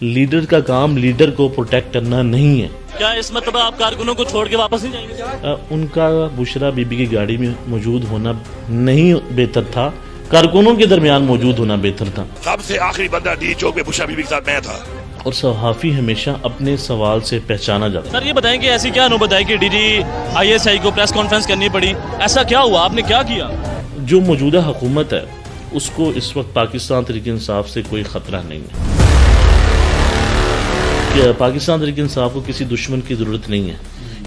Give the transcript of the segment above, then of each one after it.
Leader का काम leader को प्रोटेक्ट करना नहीं है। क्या इस मतलब आप कारकुनों को छोड़ के वापस नहीं जाएंगे? उनका बुशरा बीबी की गाड़ी में मौजूद होना नहीं बेहतर था, कारकुनों के दरमियान मौजूद होना बेहतर था। सबसे आखिरी बंदा डी चौक में बुशरा बीबी के साथ मैं था। और सहाफ़ी हमेशा अपने सवाल से पहचाना जाता है। सर ये बताएं कि ऐसी क्या नौबत है कि डीजी आईएसआई को प्रेस कॉन्फ्रेंस करनी पड़ी, ऐसा क्या हुआ, आपने क्या किया? जो मौजूदा हुकूमत है उसको इस वक्त पाकिस्तान तहरीक इंसाफ से कोई ख़तरा नहीं है। कि पाकिस्तान तहरीक इंसाफ को किसी दुश्मन की ज़रूरत नहीं है,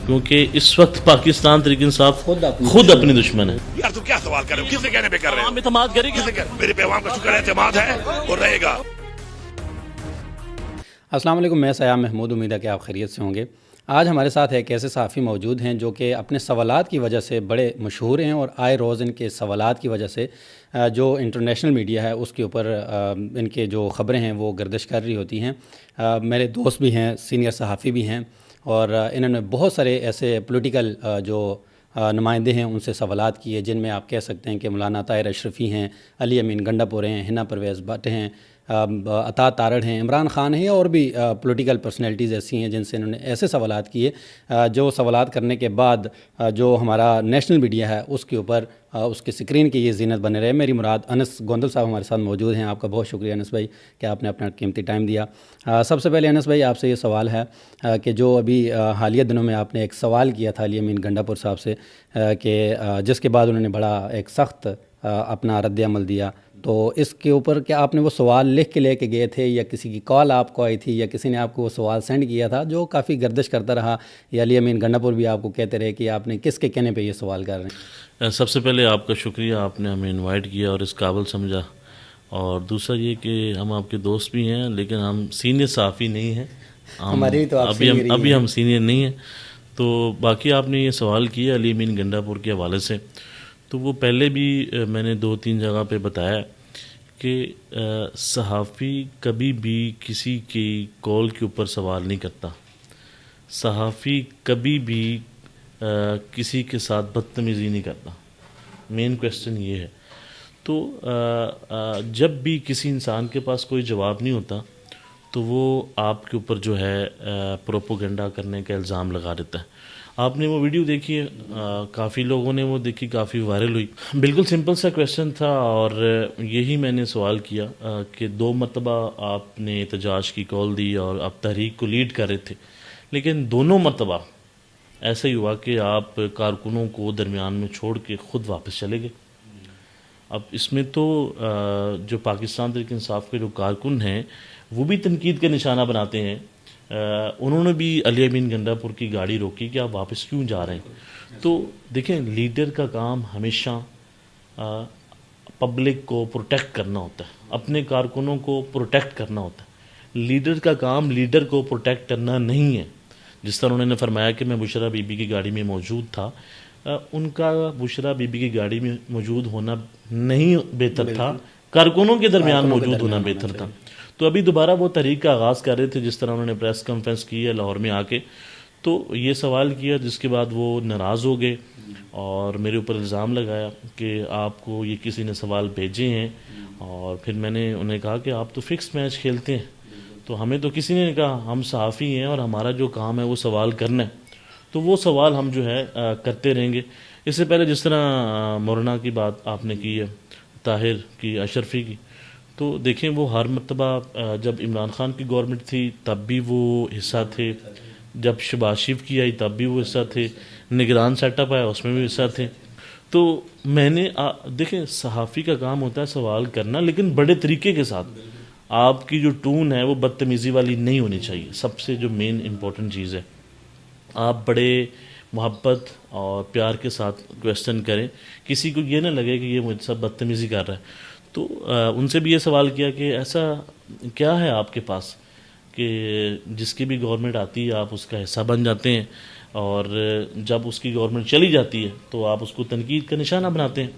क्योंकि इस वक्त पाकिस्तान तहरीक इंसाफ खुद अपनी दुश्मन है। यार तुम क्या सवाल कर रहे हो, किसने कहने पे कर रहे हो? आवाम एतमाद करेगी? मेरे पे अवाम का शुक्र एतमाद है और रहेगा। अस्सलाम वालेकुम, मैं सयाम महमूद, उम्मीद है कि आप खैरियत से होंगे। आज हमारे साथ एक ऐसे सहाफ़ी मौजूद हैं जो कि अपने सवालात की वजह से बड़े मशहूर हैं और आए रोज़ इनके सवालात की वजह से जो इंटरनेशनल मीडिया है उसके ऊपर इनके जो ख़बरें हैं वो गर्दिश कर रही होती हैं। मेरे दोस्त भी हैं, सीनियर सहाफ़ी भी हैं और इन्होंने बहुत सारे ऐसे पॉलिटिकल जो नुमाइंदे हैं उनसे सवालात किए, जिनमें आप कह सकते हैं कि मौलाना ताहिर अशरफी हैं, अली अमीन गंडापुर हैं, हिना परवेज़ भट्ट हैं, अता तारड़ हैं, इमरान खान हैं और भी पॉलिटिकल पर्सनैलिटीज़ ऐसी हैं जिनसे इन्होंने ऐसे सवालात किए जो सवालात करने के बाद जो हमारा नेशनल मीडिया है उसके ऊपर उसके स्क्रीन की ये ज़ीनत बने रहे। मेरी मुराद अनस गोंदल साहब हमारे साथ मौजूद हैं। आपका बहुत शुक्रिया अनस भाई कि आपने अपना कीमती टाइम दिया। सबसे पहले अनस भाई आपसे ये सवाल है कि जो अभी हालिया दिनों में आपने एक सवाल किया था अली अमीन गंडापुर साहब से कि जिसके बाद उन्होंने बड़ा एक सख्त अपना रद्द अमल दिया, तो इसके ऊपर क्या आपने वो सवाल लिख के लेके गए थे या किसी की कॉल आपको आई थी या किसी ने आपको वो सवाल सेंड किया था जो काफ़ी गर्दिश करता रहा, या अली अमीन गंडापुर भी आपको कहते रहे कि आपने किसके कहने पे ये सवाल कर रहे हैं? सबसे पहले आपका शुक्रिया, आपने हमें इनवाइट किया और इस काबिल समझा। और दूसरा ये कि हम आपके दोस्त भी हैं लेकिन हम सीनियर सहाफ़ी नहीं हैं, हमारी तो अभी हम सीनियर नहीं हैं। तो बाकी आपने ये सवाल किया अली अमीन गंडापुर के हवाले से, तो वो पहले भी मैंने 2-3 जगह पे बताया कि सहाफ़ी कभी भी किसी की कॉल के ऊपर सवाल नहीं करता। सहाफ़ी कभी भी किसी के साथ बदतमीज़ी नहीं करता। मेन क्वेश्चन ये है। तो जब भी किसी इंसान के पास कोई जवाब नहीं होता तो वो आपके ऊपर जो है प्रोपोगंडा करने का इल्ज़ाम लगा देता है। आपने वो वीडियो देखी है, काफ़ी लोगों ने वो देखी, काफ़ी वायरल हुई। बिल्कुल सिंपल सा क्वेश्चन था और यही मैंने सवाल किया कि 2 मरतबा आपने एहतजाज की कॉल दी और आप तहरीक को लीड कर रहे थे, लेकिन दोनों मरतबा ऐसा ही हुआ कि आप कारकुनों को दरमियान में छोड़ के ख़ुद वापस चले गए। अब इसमें तो जो पाकिस्तान तहरीक इंसाफ के जो कारकुन हैं वो भी तनकीद का निशाना बनाते हैं। उन्होंने भी अली अमीन गंडापुर की गाड़ी रोकी कि आप वापस क्यों जा रहे हैं। तो देखें, लीडर का काम हमेशा पब्लिक को प्रोटेक्ट करना होता है, अपने कारकुनों को प्रोटेक्ट करना होता है। लीडर का काम लीडर को प्रोटेक्ट करना नहीं है। जिस तरह उन्होंने फरमाया कि मैं बुशरा बीबी की गाड़ी में मौजूद था, उनका बुशरा बीबी की गाड़ी में मौजूद होना नहीं बेहतर था, कारकुनों के दरमियान मौजूद होना बेहतर था। तो अभी दोबारा वो तहरीक का आगाज़ कर रहे थे, जिस तरह उन्होंने प्रेस कॉन्फ्रेंस की है लाहौर में आके, तो ये सवाल किया जिसके बाद वो नाराज़ हो गए और मेरे ऊपर इल्ज़ाम लगाया कि आपको ये किसी ने सवाल भेजे हैं। और फिर मैंने उन्हें कहा कि आप तो फ़िक्स मैच खेलते हैं, तो हमें तो किसी ने कहा, हम सहाफ़ी हैं और हमारा जो काम है वो सवाल करना है, तो वो सवाल हम जो है करते रहेंगे। इससे पहले जिस तरह मौलाना की बात आपने की है, ताहिर की, अशरफी की, तो देखें वो हर मरतबा जब इमरान खान की गवर्नमेंट थी तब भी वो हिस्सा थे, जब शहबाज शरीफ की आई तब भी वो हिस्सा थे, निगरान सेटअप आया उसमें भी हिस्सा थे। तो मैंने देखें, सहाफ़ी का काम होता है सवाल करना, लेकिन बड़े तरीके के साथ। आपकी जो टून है वो बदतमीज़ी वाली नहीं होनी चाहिए। सबसे जो मेन इम्पोर्टेंट चीज़ है, आप बड़े मोहब्बत और प्यार के साथ क्वेश्चन करें, किसी को ये ना लगे कि ये मुझसे बदतमीज़ी कर रहा है। तो उनसे भी ये सवाल किया कि ऐसा क्या है आपके पास कि जिसकी भी गवर्नमेंट आती है आप उसका हिस्सा बन जाते हैं और जब उसकी गवर्नमेंट चली जाती है तो आप उसको तनकीद का निशाना बनाते हैं।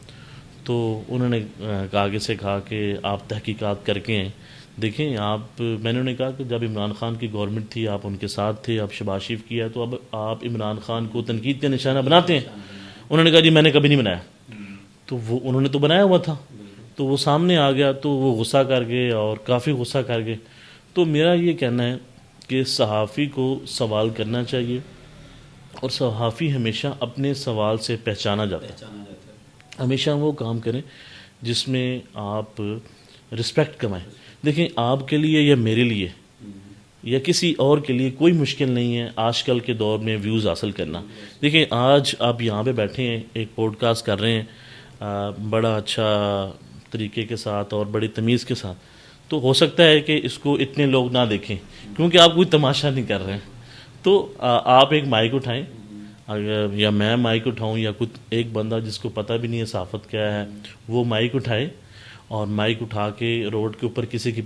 तो उन्होंने आगे से कहा कि आप तहकीकात करके हैं। देखें, मैंने उन्हें कहा कि जब इमरान खान की गवर्नमेंट थी आप उनके साथ थे, अब शहबाज शरीफ की है, तो अब आप इमरान खान को तनकीद का निशाना बनाते हैं। उन्होंने कहा जी मैंने कभी नहीं बनाया। तो वो उन्होंने तो बनाया हुआ था, तो वो सामने आ गया, तो वो गुस्सा कर गए और काफ़ी गुस्सा कर गए। تو میرا یہ کہنا ہے کہ صحافی کو سوال کرنا چاہیے، اور صحافی ہمیشہ اپنے سوال سے پہچانا جاتا ہے. ہمیشہ وہ کام کریں جس میں آپ رسپیکٹ کمائیں. دیکھیں آپ کے لیے یا میرے لیے یا کسی اور کے لیے کوئی مشکل نہیں ہے آج کل کے دور میں ویوز حاصل کرنا. دیکھیں آج آپ یہاں پہ بیٹھے ہیں، ایک پوڈ کاسٹ کر رہے ہیں بڑا اچھا طریقے کے ساتھ اور بڑی تمیز کے ساتھ، تو ہو سکتا ہے کہ اس کو اتنے لوگ نہ دیکھیں کیونکہ آپ کوئی تماشا نہیں کر رہے ہیں. تو آپ ایک مائک اٹھائیں، یا میں مائک اٹھاؤں یا کچھ ایک بندہ جس کو پتہ بھی نہیں ہے صحافت کیا ہے وہ مائک اٹھائے اور مائک اٹھا کے روڈ کے اوپر کسی کے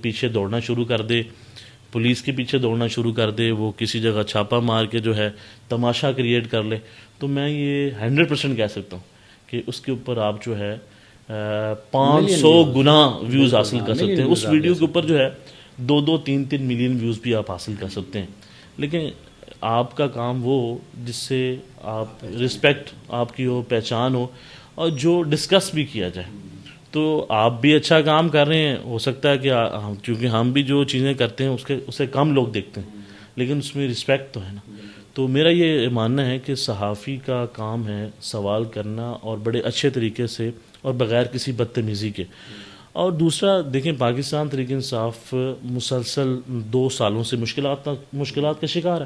پیچھے دوڑنا شروع کر دے، پولیس کے پیچھے دوڑنا شروع کر دے، وہ کسی جگہ چھاپا مار کے جو ہے تماشا کریٹ کر لے، تو میں یہ 100% کہہ سکتا ہوں کہ اس کے اوپر آپ جو ہے 500 گنا ویوز حاصل کر سکتے ہیں. اس ویڈیو کے اوپر جو ہے 2-2 3-3 ملین ویوز بھی آپ حاصل کر سکتے ہیں. لیکن آپ کا کام وہ جس سے آپ رسپیکٹ آپ کی ہو، پہچان ہو، اور جو ڈسکس بھی کیا جائے. تو آپ بھی اچھا کام کر رہے ہیں، ہو سکتا ہے کہ کیونکہ ہم بھی جو چیزیں کرتے ہیں اسے کم لوگ دیکھتے ہیں، لیکن اس میں رسپیکٹ تو ہے نا. تو میرا یہ ماننا ہے کہ صحافی کا کام ہے سوال کرنا، اور بڑے اچھے طریقے سے اور بغیر کسی بدتمیزی کے. اور دوسرا دیکھیں پاکستان تحریک انصاف مسلسل 2 سالوں سے مشکلات کا شکار ہے.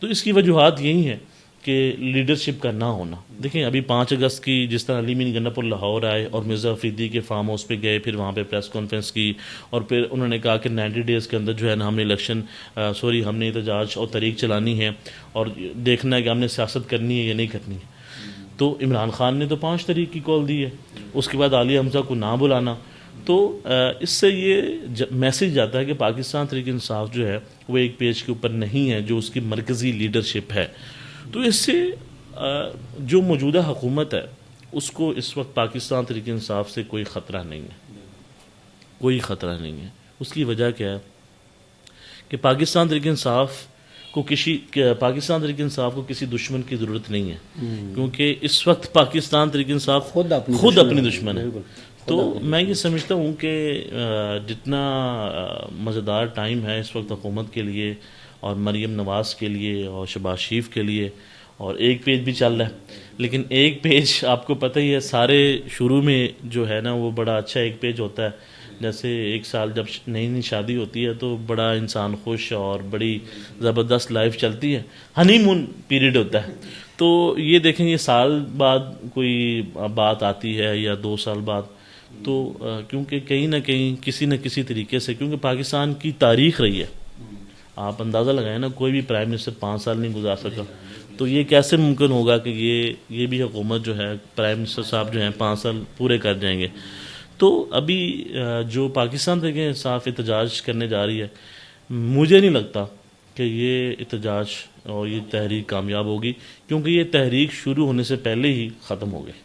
تو اس کی وجوہات یہی ہیں کہ لیڈرشپ کا نہ ہونا. دیکھیں ابھی 5 اگست کی جس طرح علی مین گناپور لاہور آئے اور مرزا افریدی کے فارم ہاؤس پہ گئے، پھر وہاں پہ پریس کانفرنس کی، اور پھر انہوں نے کہا کہ 90 ڈیز کے اندر جو ہے نا ہم نے ہم نے احتجاج اور تحریک چلانی ہے اور دیکھنا ہے کہ ہم نے سیاست کرنی ہے یا نہیں کرنی ہے. تو عمران خان نے تو 5 تاریخ کی کال دی ہے، اس کے بعد عالیہ حمزہ کو نہ بلانا. تو اس سے یہ میسج جاتا ہے کہ پاکستان تحریک انصاف جو ہے وہ ایک پیج کے اوپر نہیں ہے جو اس کی مرکزی لیڈرشپ ہے. تو اس سے جو موجودہ حکومت ہے اس کو اس وقت پاکستان تحریک انصاف سے کوئی خطرہ نہیں ہے، کوئی خطرہ نہیں ہے. اس کی وجہ کیا ہے کہ پاکستان تحریک انصاف کو کسی دشمن کی ضرورت نہیں ہے، کیونکہ اس وقت پاکستان تحریک انصاف خود اپنی دشمن ہے. تو میں یہ سمجھتا ہوں کہ جتنا مزیدار ٹائم ہے اس وقت حکومت کے لیے اور مریم نواز کے لیے اور شہباز شریف کے لیے، اور ایک پیج بھی چل رہا ہے، لیکن ایک پیج آپ کو پتہ ہی ہے سارے شروع میں جو ہے نا وہ بڑا اچھا ایک پیج ہوتا ہے. جیسے ایک سال جب نئی شادی ہوتی ہے تو بڑا انسان خوش اور بڑی زبردست لائف چلتی ہے، ہنی مون پیریڈ ہوتا ہے. تو یہ دیکھیں یہ سال بعد کوئی بات آتی ہے یا 2 سال بعد، تو کیونکہ کہیں نہ کہیں کسی نہ کسی طریقے سے، کیونکہ پاکستان کی تاریخ رہی ہے، آپ اندازہ لگائیں نا کوئی بھی پرائم منسٹر 5 سال نہیں گزار سکا. تو یہ کیسے ممکن ہوگا کہ یہ بھی حکومت جو ہے پرائم منسٹر صاحب جو ہیں 5 سال پورے کر جائیں گے. تو ابھی جو پاکستان تحریک انصاف احتجاج کرنے جا رہی ہے، مجھے نہیں لگتا کہ یہ احتجاج اور یہ تحریک کامیاب ہوگی، کیونکہ یہ تحریک شروع ہونے سے پہلے ہی ختم ہو گئی.